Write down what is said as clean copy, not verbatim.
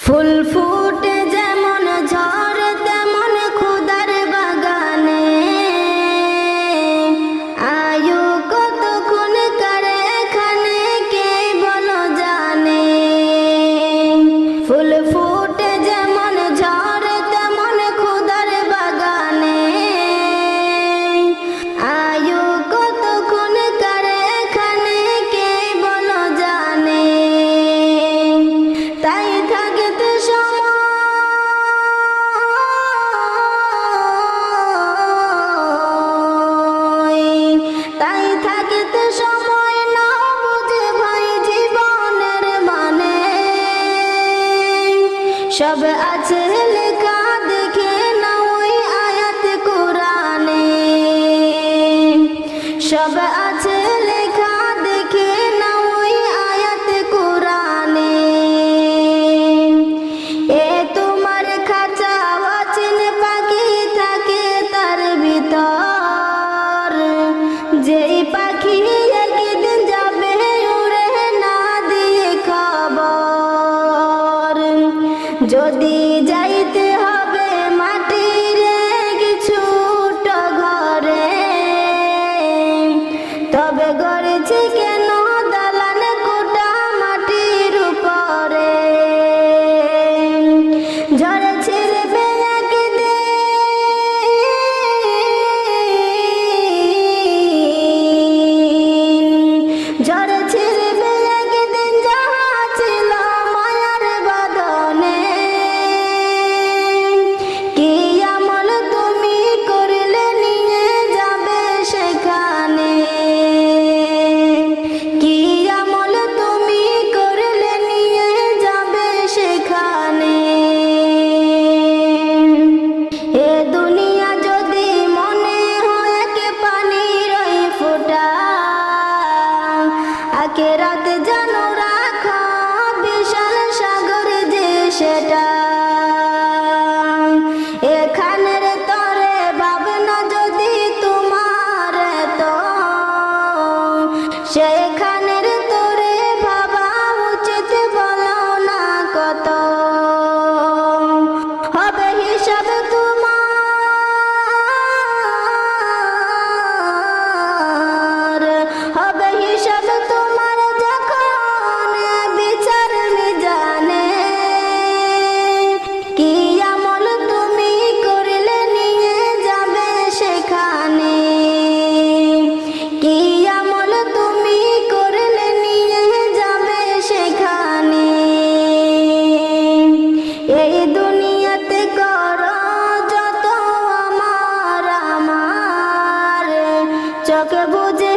ফুল ফুটে যেমন ঝড় তেমন খুদার বাগানে, আয়ু কতক্ষণ কারে এখানে কে বলো জানে। ফুল ফুটে যেমন ঝড় তেমন খুদার বাগানে, আয়ু কতক্ষণ কারে এখানে কে বলো জানে। তাই থাকতে সময় না বুঝে ভাই জীবনের মানে, সব আছে লেখা দেখে না ওই আয়াত কোরআনে। সব আছে লেখা দেখে না ওই আয়াত কোরআনে। এ তোমার খাঁচা অচিন পাখি থাকে তার ভিতর, যেই পাখি একদিন যাবে উড়ে না দিয়ে খবর। যদি যাইতে হবে মাটির ছোট ঘরে, তবে গড়েছি কেন দালান কোটা মাটির উপরে। ঝড়ে ছিড়বে একদিন, ঝড়ে ছিড়বে একদিন যাহা ছিল মায়ার বাঁধনে। কি আমল তুমি করলে নিয়ে যাবে সেখানে, কি আমল তুমি করলে নিয়ে যাবে সেখানে। এ দুনিয়া যদি মনে হয় কে পানির ওই ফোঁটা, আখিরাত জানো রাখো বিশাল সাগর যে সেটা। এখানের তরে ভাবনা যদি তোমার তো, সেখানের তরে ভাবা উচিত বলো না কত। হবে হিসাব তোমার, হবে হিসাব তোমার যখন বিচার মিজানে। কি আমল তুমি করলে নিয়ে যাবে সেখানে, কি আমল তুমি করলে নিয়ে যাবে সেখানে। এই দুনিয়াতে করো যত আমার আমার, চোখে বুঝে